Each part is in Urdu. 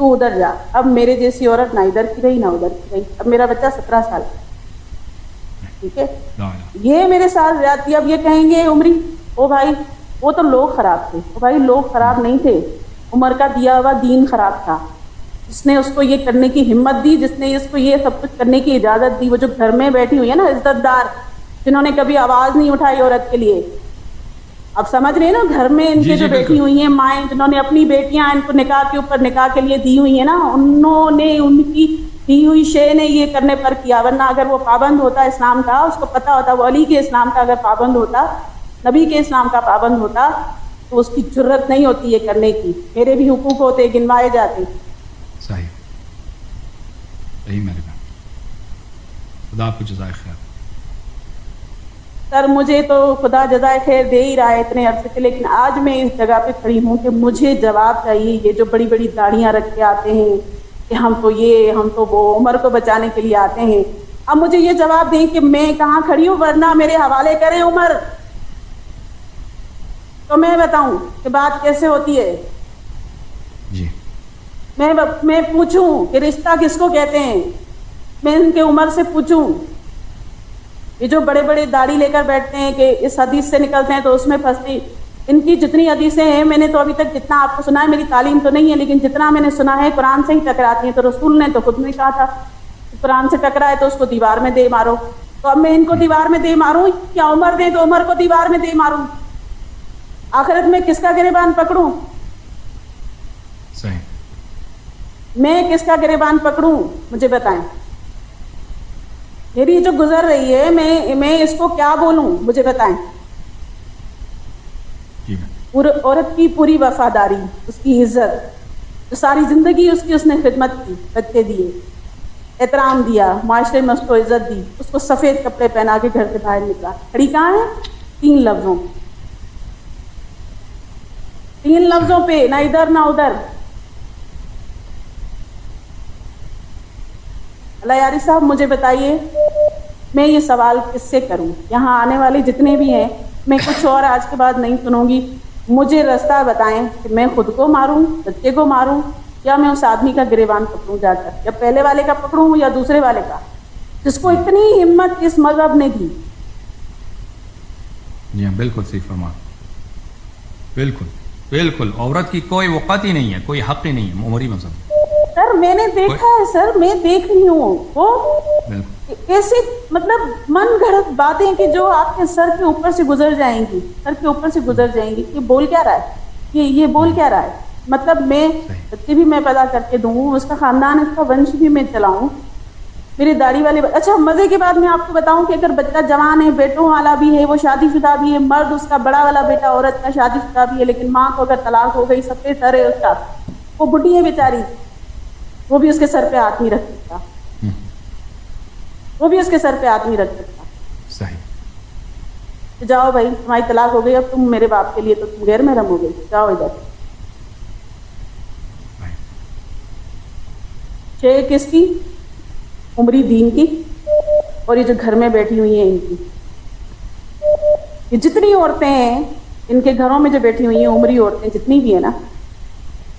تو ادھر جا. اب میرے جیسی عورت نہ ادھر کی رہی نہ ادھر کی رہی. اب میرا بچہ 17 سال کا. ٹھیک ہے, یہ میرے ساتھ زیادتی. اب یہ کہیں گے عمری او بھائی وہ تو لوگ خراب تھے. او بھائی لوگ خراب نہیں تھے, عمر کا دیا ہوا دین خراب تھا. جس نے اس کو یہ کرنے کی ہمت دی, جس نے اس کو یہ سب کچھ کرنے کی اجازت دی, وہ جو گھر میں بیٹھی ہوئی ہے نا عزت دار, جنہوں نے کبھی آواز نہیں اٹھائی عورت کے لیے. اب سمجھ رہے ہیں نا, گھر میں ان کے جو بیٹھی ہوئی ہیں مائیں, جنہوں نے اپنی بیٹیاں ان کو نکاح کے اوپر نکاح کے لیے دی ہوئی ہیں نا, انہوں نے ان کی دی ہوئی شے نے یہ کرنے پر کیا. ورنہ اگر وہ پابند ہوتا اسلام کا, اس کو پتا ہوتا, وہ علی کے اسلام کا اگر پابند ہوتا, نبی کے اسلام کا پابند ہوتا, تو اس کی جرت نہیں ہوتی یہ کرنے کی. میرے بھی حقوق ہوتے, گنوائے جاتے. صحیح صحیح میرے بہن, خدا آپ کو جزائے خیر. سر مجھے تو خدا جزائے خیر دے ہی رہا ہے اتنے عرصے سے, لیکن آج میں اس جگہ پہ کھڑی ہوں کہ مجھے جواب چاہیے. یہ جو بڑی بڑی داڑیاں رکھ کے آتے ہیں کہ ہم تو یہ ہم تو وہ, عمر کو بچانے کے لیے آتے ہیں, اب مجھے یہ جواب دیں کہ میں کہاں کھڑی ہوں, ورنہ میرے حوالے کریں عمر, تو میں بتاؤں کہ بات کیسے ہوتی ہے. جی میں پوچھوں کہ رشتہ کس کو کہتے ہیں, میں ان کے عمر سے پوچھوں. یہ جو بڑے بڑے داڑھی لے کر بیٹھتے ہیں کہ اس حدیث سے نکلتے ہیں تو اس میں پھنستی, ان کی جتنی حدیثیں ہیں, میں نے تو ابھی تک جتنا آپ کو سنا ہے, میری تعلیم تو نہیں ہے, لیکن جتنا میں نے سنا ہے قرآن سے ہی ٹکراتی ہیں. تو رسول نے تو خود نے کہا تھا قرآن سے ٹکرائے تو اس کو دیوار میں دے مارو. تو اب میں ان کو دیوار میں دے ماروں یا عمر دیں تو عمر کو دیوار میں دے ماروں؟ آخرت میں کس کا گریبان پکڑوں؟ صحیح, میں کس کا گریبان پکڑوں مجھے بتائیں. میری جو گزر رہی ہے میں اس کو کیا بولوں مجھے بتائیں. عورت کی پوری وفاداری, اس کی عزت, جو ساری زندگی اس نے خدمت کی, بچے دیے, احترام دیا, معاشرے میں اس کو عزت دی, اس کو سفید کپڑے پہنا کے گھر سے باہر نکلا, کھڑی کہاں ہے؟ 3 لفظوں, 3 لفظوں پہ, نہ ادھر نہ ادھر. اللہ یاری صاحب مجھے بتائیے, میں یہ سوال کس سے کروں؟ یہاں آنے والے جتنے بھی ہیں, میں کچھ اور آج کے بعد نہیں سنوں گی. مجھے راستہ بتائیں کہ میں خود کو ماروں, بچے کو ماروں, یا میں اس آدمی کا گریبان پکڑوں جا کر, یا پہلے والے کا پکڑوں یا دوسرے والے کا, جس کو اتنی ہمت اس مذہب نے دی. جی ہاں بالکل صحیح فرما, بالکل بالکل. عورت کی کوئی وقت ہی نہیں ہے, کوئی حق ہی نہیں ہے عمری مذہب. سر میں نے دیکھا ہے, سر میں دیکھ رہی ہوں وہ ایسی مطلب من گھڑت باتیں کہ جو آپ کے سر کے اوپر سے گزر جائیں گی, سر کے اوپر سے گزر جائیں گی. یہ بول کیا رہا ہے, یہ بول کیا رہا ہے؟ مطلب میں بچے بھی میں پیدا کر کے دوں, اس کا خاندان, اس کا ونش بھی میں چلاؤں, میری داڑھی والے. اچھا مزے کی بات میں آپ کو بتاؤں کہ اگر بچہ جوان ہے, بیٹوں والا بھی ہے, وہ شادی شدہ بھی ہے, مرد اس کا بڑا والا بیٹا عورت کا شادی شدہ بھی ہے, لیکن ماں کو اگر طلاق ہو گئی, سب سے سر ہے اس کا, وہ بڈھی ہے بیچاری, وہ بھی اس کے سر پہ ہاتھ نہیں رکھ سکتا, وہ بھی اس کے سر پہ ہاتھ نہیں رکھ سکتا. صحیح. جاؤ بھائی تمہاری طلاق ہو گئی, اب تم میرے باپ کے لیے تو تم غیر محرم ہو گئی, جاؤ ادھر. شے کس کی؟ عمری دین کی, اور یہ جو گھر میں بیٹھی ہوئی ہیں ان کی. یہ جتنی عورتیں ہیں ان کے گھروں میں جو بیٹھی ہوئی ہیں, عمری عورتیں جتنی بھی ہیں نا,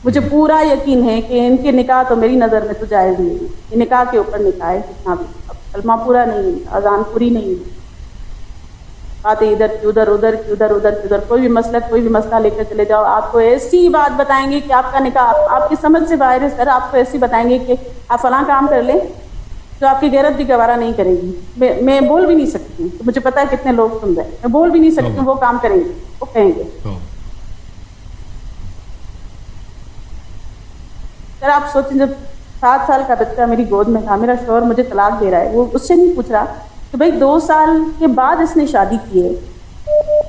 مجھے پورا یقین ہے کہ ان کے نکاح تو میری نظر میں تو جائز نہیں ہے. یہ نکاح کے اوپر نکاح ہے جتنا بھی, اب کلمہ پورا نہیں ہے, اذان پوری نہیں ہے, باتیں ادھر کی ادھر, ادھر کی ادھر, ادھر کی ادھر. کوئی بھی مسئلہ, کوئی بھی مسئلہ لے کر چلے جاؤ, آپ کو ایسی بات بتائیں گے کہ آپ کا نکاح آپ کی سمجھ سے باہر ہے. سر آپ کو ایسی بتائیں گے کہ آپ فلاں کام کر لیں جو آپ کی غیرت بھی گوارا نہیں کرے گی. میں بول بھی نہیں سکتی, مجھے پتا ہے کتنے لوگ سن رہے ہیں, میں بول بھی نہیں سکتی, وہ کام کریں گے, وہ کہیں گے. سر آپ سوچیں, جب 7 سال کا بچہ میری گود میں تھا, میرا شوہر مجھے طلاق دے رہا ہے, وہ اس سے نہیں پوچھ رہا کہ بھائی 2 سال کے بعد اس نے شادی کی ہے,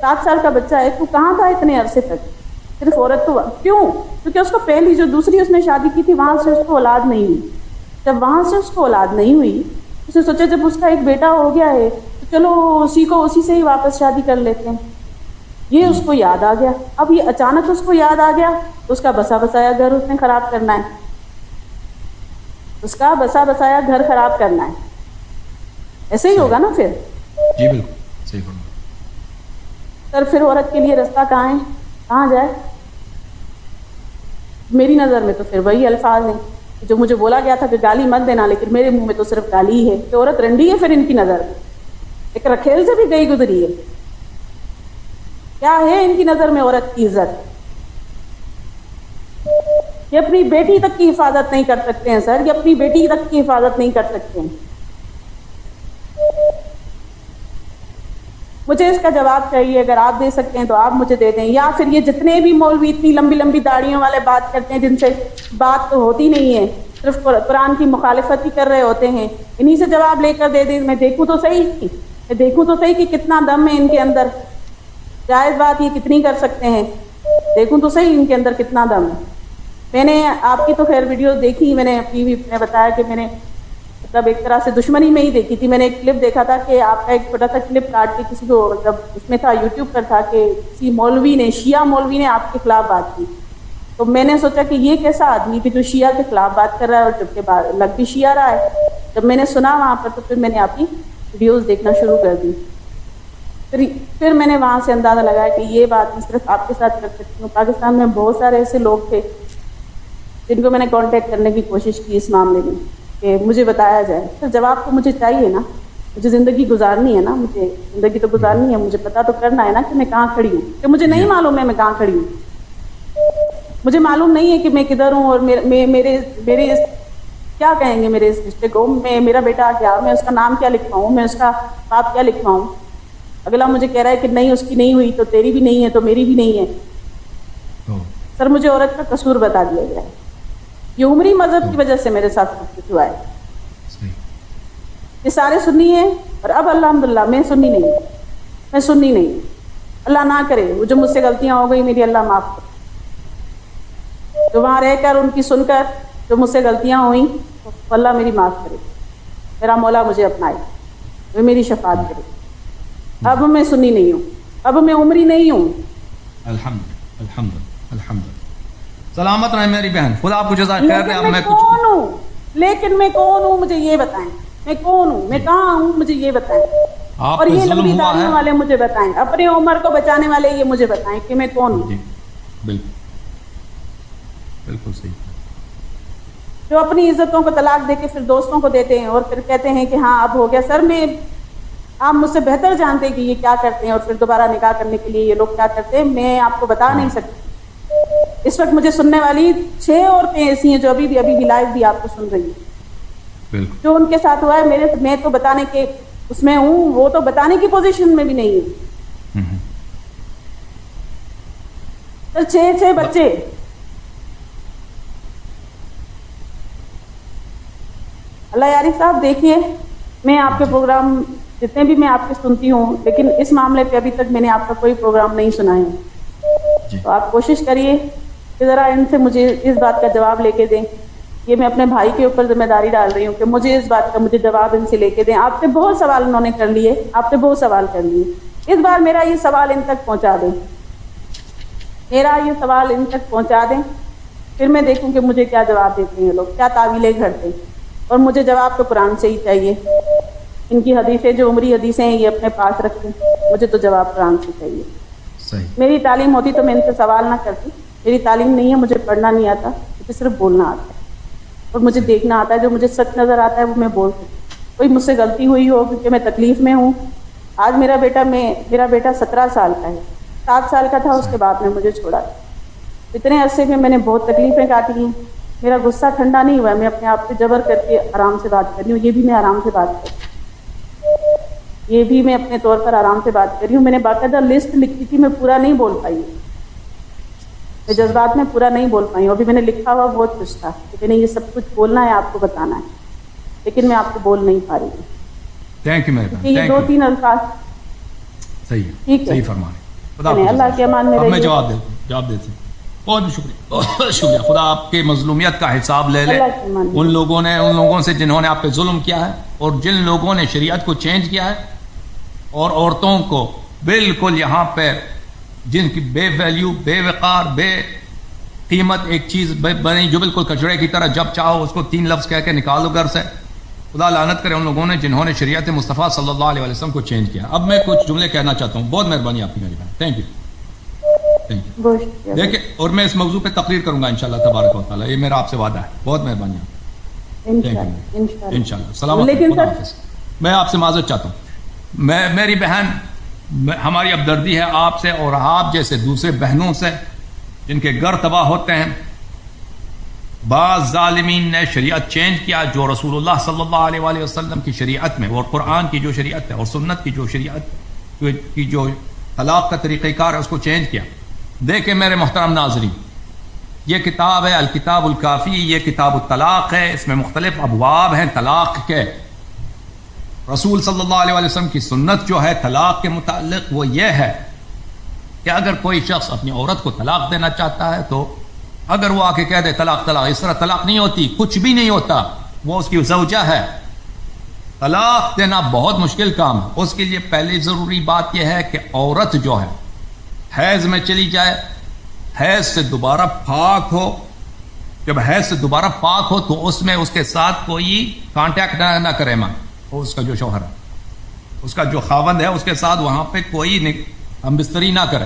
7 سال کا بچہ ہے, تو کہاں تھا اتنے عرصے تک؟ صرف عورت تو کیوں؟ کیونکہ اس کو پہلی جو دوسری اس نے شادی کی تھی, وہاں سے اس کو اولاد نہیں ہوئی. جب وہاں سے اس کو اولاد نہیں ہوئی, اس نے سوچا جب اس کا ایک بیٹا ہو گیا ہے تو چلو اسی سے ہی واپس شادی کر لیتے ہیں. یہ اس کو یاد آ گیا. اب یہ اچانک اس کو یاد آ گیا تو اس کا بسا بسایا گھر اس نے خراب کرنا ہے, اس کا بسا بسایا گھر خراب کرنا ہے. ایسے ہی ہوگا نا پھر. جی بالکل صحیح فرمایا. سر پھر عورت کے لیے راستہ کہاں ہے, کہاں جائے؟ میری نظر میں تو پھر وہی الفاظ ہیں جو مجھے بولا گیا تھا کہ گالی مت دینا، لیکن میرے منہ میں تو صرف گالی ہی ہے کہ عورت رنڈی ہے پھر ان کی نظر میں، ایک رکھیل سے بھی گئی گزری ہے. کیا ہے ان کی نظر میں عورت کی عزت؟ یہ اپنی بیٹی تک کی حفاظت نہیں کر سکتے ہیں سر، یہ اپنی بیٹی تک کی حفاظت نہیں کر سکتے ہیں. مجھے اس کا جواب چاہیے، اگر آپ دے سکتے ہیں تو آپ مجھے دے دیں، یا پھر یہ جتنے بھی مولوی اتنی لمبی لمبی داڑھیوں والے بات کرتے ہیں جن سے بات تو ہوتی نہیں ہے، صرف قرآن کی مخالفت ہی کر رہے ہوتے ہیں، انہی سے جواب لے کر دے دیں. میں دیکھوں تو صحیح کہ کتنا دم ہے ان کے اندر. جائز بات یہ کتنی کر سکتے ہیں، دیکھوں تو صحیح ان کے اندر کتنا دم ہے. میں نے آپ کی تو خیر ویڈیو دیکھی، میں نے اپنی بھی بتایا کہ میں نے مطلب ایک طرح سے دشمنی میں ہی دیکھی تھی. میں نے ایک کلپ دیکھا تھا کہ آپ کا ایک چھوٹا سا کلپ کاٹ کے کسی کو مطلب اس میں تھا یوٹیوب پر تھا کہ کسی مولوی نے، شیعہ مولوی نے آپ کے خلاف بات کی. تو میں نے سوچا کہ یہ کیسا آدمی کہ جو شیعہ کے خلاف بات کر رہا ہے اور جبکہ لگ بھی شیعہ رہا ہے. جب میں نے سنا وہاں پر تو پھر میں نے آپ کی ویڈیوز دیکھنا شروع کر دی. پھر میں نے وہاں سے اندازہ لگایا کہ یہ بات میں صرف آپ کے ساتھ کر سکتی ہوں. پاکستان میں بہت سارے ایسے لوگ تھے جن کو میں نے کانٹیکٹ کرنے کی کوشش کی اس معاملے میں کہ مجھے بتایا جائے. پھر جواب تو مجھے چاہیے نا، مجھے زندگی گزارنی ہے نا، مجھے زندگی تو گزارنی ہے، مجھے پتا تو کرنا ہے نا کہ میں کہاں کھڑی ہوں. کہ مجھے نہیں معلوم ہے میں کہاں کھڑی ہوں، مجھے معلوم نہیں ہے کہ میں کدھر ہوں، اور میرے کیا کہیں گے میرے اس رشتے کو. میرا بیٹا کیا، میں اس کا نام کیا لکھواؤں، میں اس کا باپ کیا لکھواؤں. اگلا مجھے کہہ رہا ہے کہ نہیں اس کی نہیں ہوئی تو تیری بھی نہیں ہے تو میری بھی نہیں ہے. سر مجھے عورت کا قصور بتا دیا گیا ہے. یہ عمری مذہب کی وجہ سے میرے ساتھ کچھ ہوا ہے. یہ سارے سنی ہیں اور اب الحمدللہ میں سنی نہیں. اللہ نہ کرے وہ جو مجھ سے غلطیاں ہو گئی میری اللہ معاف کرے. جو وہاں رہ کر ان کی سن کر جو مجھ سے غلطیاں ہوئیں اللہ میری معاف کرے. میرا مولا مجھے اپنائے، وہ میری شفاعت کرے. اب میں سنی نہیں ہوں، اب میں عمری نہیں ہوں. الحمد سلامت رہے میری بہن، خدا آپ کو جزائے خیر دے. اب میں کون ہوں، لیکن میں کون ہوں مجھے یہ بتائیں. میں کون ہوں، میں کہاں ہوں مجھے یہ بتائیں. اور یہ لمبی داڑھیوں والے مجھے بتائیں، اپنی عمر کو بچانے والے یہ مجھے بتائیں کہ میں کون ہوں. بالکل صحیح. جو اپنی عزتوں کو طلاق دے کے پھر دوستوں کو دیتے ہیں اور پھر کہتے ہیں کہ ہاں اب ہو گیا. سر میں آپ مجھ سے بہتر جانتے ہیں کہ یہ کیا کرتے ہیں اور پھر دوبارہ نکاح کرنے کے لیے یہ لوگ کیا کرتے ہیں. میں آپ کو بتا نہیں سکتی. اس وقت مجھے سننے والی 6 عورتیں ایسی ہیں جو ابھی بھی لائیو بھی آپ کو سن رہی ہیں. جو ان کے ساتھ ہوا ہے میں تو بتانے کے اس میں ہوں، وہ تو بتانے کی پوزیشن میں بھی نہیں ہوں. سر 6 بچے. اللہ یاری صاحب دیکھیے، میں آپ کے پروگرام جتنے بھی میں آپ کے سنتی ہوں، لیکن اس معاملے پہ ابھی تک میں نے آپ کا کوئی پروگرام نہیں سنا ہے. تو آپ کوشش کریے کہ ذرا ان سے مجھے اس بات کا جواب لے کے دیں. یہ میں اپنے بھائی کے اوپر ذمہ داری ڈال رہی ہوں کہ مجھے اس بات کا مجھے جواب ان سے لے کے دیں. آپ سے بہت سوال انہوں نے کر لیے، آپ سے بہت سوال کر لیے. اس بار میرا یہ سوال ان تک پہنچا دیں، میرا یہ سوال ان تک پہنچا دیں. پھر میں دیکھوں کہ مجھے کیا جواب دیتے ہیں لوگ، کیا تعویلیں گھڑتے ہیں. اور مجھے جواب تو قرآن سے ہی چاہیے. ان کی حدیثیں جو عمری حدیثیں ہیں یہ اپنے پاس رکھیں، مجھے تو جواب قرآن سے چاہیے. میری تعلیم ہوتی تو میں ان سے سوال نہ کرتی. میری تعلیم نہیں ہے، مجھے پڑھنا نہیں آتا، مجھے صرف بولنا آتا ہے اور مجھے دیکھنا آتا ہے. جو مجھے سچ نظر آتا ہے وہ میں بول سکتی. کوئی مجھ سے غلطی ہوئی ہو کیونکہ میں تکلیف میں ہوں. آج میرا بیٹا 17 سال کا ہے. 7 سال کا تھا اس کے بعد میں مجھے چھوڑا. اتنے عرصے میں نے بہت تکلیفیں کاٹی ہیں. میرا غصہ ٹھنڈا نہیں ہوا. میں اپنے آپ سے جبر کر کے آرام سے بات کر رہی ہوں. یہ بھی میں آرام سے بات کر رہی ہوں، یہ بھی میں اپنے طور پر آرام سے بات کر رہی ہوں. میں نے باقاعدہ لسٹ لکھی تھی، میں پورا نہیں بول پائی. میں جذبات میں پورا نہیں بول پائی. ابھی میں نے لکھا ہوا بہت کچھ تھا کہ نہیں یہ سب کچھ بولنا ہے، آپ کو بتانا ہے، لیکن میں آپ کو بول نہیں پا رہی ہوں. Thank you madam. یہ 2-3 الفاظ صحیح ہے، ٹھیک ہے، صحیح فرما رہے. اللہ کے امان میں میں جواب دیتے ہیں. بہت شکریہ، بہت شکریہ. خدا آپ کے مظلومیت کا حساب لے لے. ان لوگوں سے جنہوں نے آپ پہ ظلم کیا ہے اور جن لوگوں نے شریعت کو چینج کیا ہے اور عورتوں کو بالکل یہاں پہ جن کی بے ویلیو، بے وقار، بے قیمت ایک چیز بنی جو بالکل کچڑے کی طرح جب چاہو اس کو 3 لفظ کہہ کے نکالو گھر سے. خدا لعنت کرے ان لوگوں نے جنہوں نے شریعت مصطفیٰ صلی اللہ علیہ وسلم کو چینج کیا. اب میں کچھ جملے کہنا چاہتا ہوں. بہت مہربانی آپ کی میری بہن. Thank you. دیکھیں اور میں اس موضوع پہ تقریر کروں گا انشاءاللہ تبارک و تعالی، یہ میرا آپ سے وعدہ ہے. بہت مہربانی انشاءاللہ. السلام علیکم. میں آپ سے معذرت چاہتا ہوں. میری بہن ہماری ابدردی ہے آپ سے اور آپ جیسے دوسرے بہنوں سے جن کے گھر تباہ ہوتے ہیں. بعض ظالمین نے شریعت چینج کیا جو رسول اللہ صلی اللہ علیہ وآلہ وسلم کی شریعت میں اور قرآن کی جو شریعت ہے اور سنت کی جو شریعت کی جو طلاق کا طریقہ کار ہے اس کو چینج کیا. دیکھیں میرے محترم ناظرین، یہ کتاب ہے الکتاب الکافی، یہ کتاب الطلاق ہے. اس میں مختلف ابواب ہیں طلاق کے. رسول صلی اللہ علیہ وسلم کی سنت جو ہے طلاق کے متعلق وہ یہ ہے کہ اگر کوئی شخص اپنی عورت کو طلاق دینا چاہتا ہے تو اگر وہ آ کے کہہ دے طلاق طلاق، اس طرح طلاق نہیں ہوتی، کچھ بھی نہیں ہوتا، وہ اس کی زوجہ ہے. طلاق دینا بہت مشکل کام ہے. اس کے لیے پہلی ضروری بات یہ ہے کہ عورت جو ہے حیض میں چلی جائے، حیض سے دوبارہ پاک ہو. جب حیض سے دوبارہ پاک ہو تو اس میں اس کے ساتھ کوئی کانٹیکٹ نہ کرے ماں، اس کا جو شوہر ہے، اس کا جو خاوند ہے، اس کے ساتھ وہاں پہ کوئی ہم بستری نہ کرے.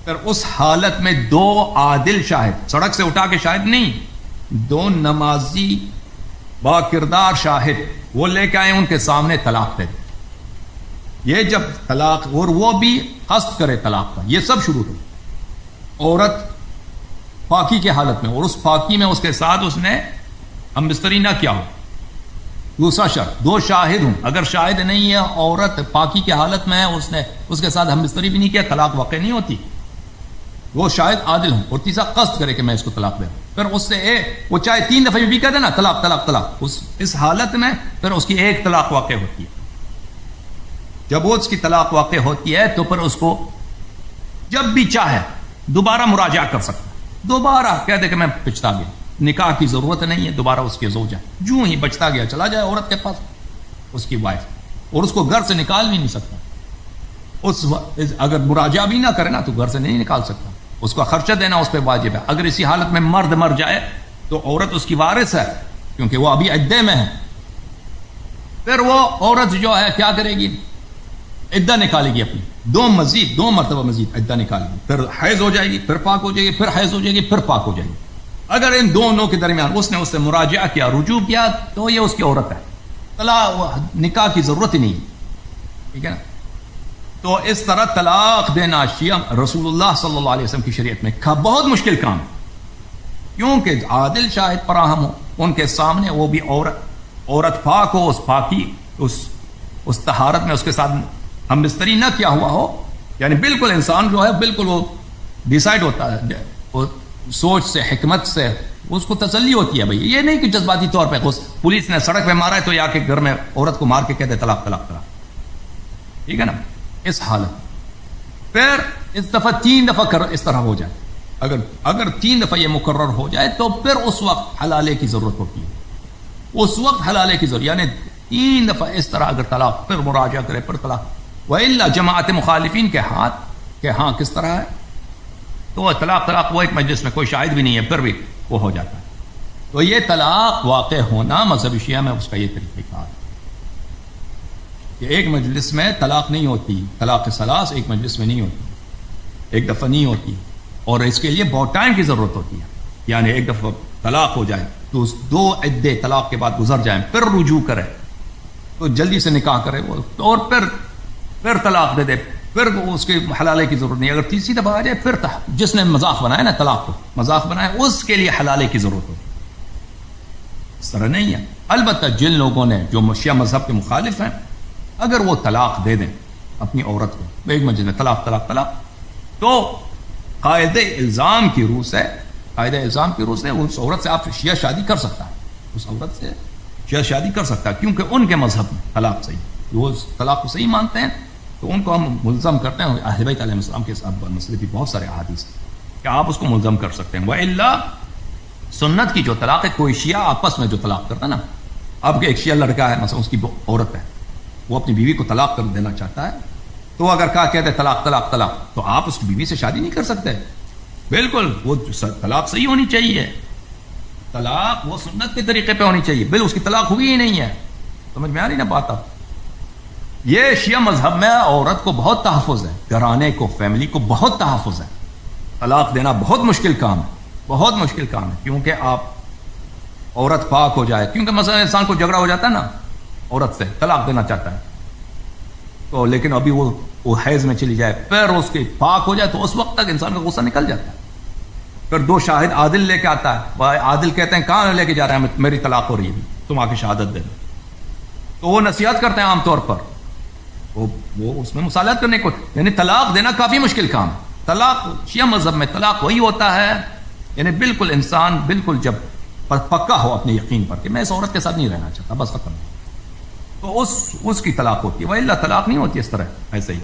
پھر اس حالت میں دو عادل شاہد، سڑک سے اٹھا کے شاہد نہیں، دو نمازی با کردار شاہد وہ لے کے آئے، ان کے سامنے طلاق دے دے. یہ جب طلاق اور وہ بھی قصد کرے طلاق کا، یہ سب شروع ہو. عورت پاکی کے حالت میں اور اس پاکی میں اس کے ساتھ اس نے ہم بستری نہ کیا ہو. دوسرا شرط دو شاہد ہوں. اگر شاہد نہیں ہے، عورت پاکی کے حالت میں ہے، اس نے اس کے ساتھ ہم بستری بھی نہیں کیا، طلاق واقع نہیں ہوتی. وہ شاہد عادل ہوں. اور تیسرا قصد کرے کہ میں اس کو طلاق دے دوں. پھر اس سے وہ چاہے 3 دفعہ بھی کہہ دے نا طلاق طلاق طلاق، اس حالت میں پھر اس کی ایک طلاق واقع ہوتی ہے. جب وہ اس کی طلاق واقع ہوتی ہے تو پھر اس کو جب بھی چاہے دوبارہ مراجعہ کر سکتا ہے. دوبارہ کہہ دے کہ میں پچھتا گیا، نکاح کی ضرورت نہیں ہے، دوبارہ اس کی زوجہ جو ہی بچتا گیا چلا جائے عورت کے پاس، اس کی وائف، اور اس کو گھر سے نکال بھی نہیں سکتا. اگر مراجعہ بھی نہ کرے نا تو گھر سے نہیں نکال سکتا. اس کو خرچہ دینا اس پہ واجب ہے. اگر اسی حالت میں مرد مر جائے تو عورت اس کی وارث ہے کیونکہ وہ ابھی عدے میں ہے. پھر وہ عورت جو ہے کیا کرے گی؟ عدہ نکالے گی اپنی، دو مرتبہ مزید عدہ نکالے گی. پھر حیض ہو جائے گی، پھر پاک ہو جائے گی، پھر حیض ہو جائے گی، پھر پاک ہو جائے گی. اگر ان دونوں کے درمیان اس نے اس سے مراجعہ کیا، رجوع کیا، تو یہ اس کی عورت ہے. نکاح کی ضرورت ہی نہیں. ٹھیک ہے نا؟ تو اس طرح طلاق دینا شیعہ رسول اللہ صلی اللہ علیہ وسلم کی شریعت میں بہت مشکل کام ہے. کیونکہ عادل شاہد فراہم ہو ان کے سامنے، وہ بھی عورت پاک ہو، اس پاکی اس طہارت میں اس کے ساتھ ہم بستری نہ کیا ہوا ہو. یعنی بالکل انسان جو ہے بالکل وہ ڈیسائیڈ ہوتا ہے، وہ سوچ سے حکمت سے اس کو تسلی ہوتی ہے. بھائی یہ نہیں کہ جذباتی طور پہ پولیس نے سڑک پہ مارا ہے تو یا کے گھر میں عورت کو مار کے کہتے طلاق طلاق طلاق. ٹھیک ہے نا؟ اس حالت پھر اس دفعہ 3 دفعہ اس طرح ہو جائے، اگر 3 دفعہ یہ مقرر ہو جائے تو پھر اس وقت حلالے کی ضرورت ہوتی ہے. اس وقت حلالے کی ضرورت، یعنی 3 دفعہ اس طرح اگر طلاق، پھر مراجعہ کرے، پھر طلاق. وَإِلَّا جماعت مخالفین کے ہاتھ کہ ہاں کس طرح ہے تو وہ طلاق وہ ایک مجلس میں کوئی شاہد بھی نہیں ہے پھر بھی وہ ہو جاتا ہے. تو یہ طلاق واقع ہونا مذہب شیعہ میں اس کا یہ طریقہ کار ہے کہ ایک مجلس میں طلاق نہیں ہوتی. طلاق ثلاث ایک مجلس میں نہیں ہوتی، ایک دفعہ نہیں ہوتی، اور اس کے لیے بہت ٹائم کی ضرورت ہوتی ہے. یعنی ایک دفعہ طلاق ہو جائے تو 2 عدے طلاق کے بعد گزر جائیں، پھر رجوع کرے تو جلدی سے نکاح کرے وہ، اور پھر طلاق دے دے، پھر اس کے حلالے کی ضرورت نہیں. اگر تیسری دفعہ آ جائے پھر جس نے مذاق بنایا نا طلاق کو مذاق بنایا، اس کے لیے حلالے کی ضرورت ہوتی. اس طرح نہیں ہے. البتہ جن لوگوں نے جو شیعہ مذہب کے مخالف ہیں، اگر وہ طلاق دے دیں اپنی عورت کو ایک مجلس میں طلاق طلاق طلاق، تو قاعدہ الزام کی روح سے اس عورت سے آپ شیعہ شادی کر سکتا ہے، اس عورت سے شیعہ شادی کر سکتا ہے، کیونکہ ان کے مذہب میں طلاق صحیح، وہ طلاق کو صحیح مانتے ہیں تو ان کو ہم ملزم کرتے ہیں. اہل بیت علیہ السلام کے ساتھ مسئلے بھی بہت سارے احادیث ہیں کہ آپ اس کو ملزم کر سکتے ہیں. وَإِلَّا سنت کی جو طلاق ہے، کوئی شیعہ آپس میں جو طلاق کرتا ہے نا، اب ایک شیعہ لڑکا ہے مثلا، اس کی عورت ہے، وہ اپنی بیوی کو طلاق کر دینا چاہتا ہے، تو اگر کہتے طلاق طلاق طلاق، تو آپ اس کی بیوی سے شادی نہیں کر سکتے. بالکل وہ طلاق صحیح ہونی چاہیے، طلاق وہ سنت کے طریقے پہ ہونی چاہیے. بالکل اس کی طلاق ہوئی ہی نہیں ہے. سمجھ میں آ رہی نا بات؟ اب یہ شیعہ مذہب میں عورت کو بہت تحفظ ہے، گھرانے کو، فیملی کو بہت تحفظ ہے. طلاق دینا بہت مشکل کام ہے، بہت مشکل کام ہے، کیونکہ آپ عورت پاک ہو جائے، کیونکہ مثلا انسان کو جھگڑا ہو جاتا ہے نا عورت سے، طلاق دینا چاہتا ہے تو، لیکن ابھی وہ حیض میں چلی جائے، پھر اس کے پاک ہو جائے تو اس وقت تک انسان کا غصہ نکل جاتا ہے، پھر 2 شاہد عادل لے کے آتا ہے، وہ عادل کہتے ہیں کہاں لے کے جا رہے ہیں، میری طلاق ہو رہی ہے، تم آ کے شہادت دے دو، تو وہ نصیحت کرتے ہیں عام طور پر، وہ اس میں مصالحت کرنے کو، یعنی طلاق دینا کافی مشکل کام ہے۔ طلاق شیعہ مذہب میں طلاق وہی ہوتا ہے، یعنی بالکل انسان بالکل جب پکا ہو اپنے یقین پر کہ میں اس عورت کے ساتھ نہیں رہنا چاہتا، بس ختم، تو اس کی طلاق ہوتی ہے، وإلا طلاق نہیں ہوتی اس طرح ایسے ہی۔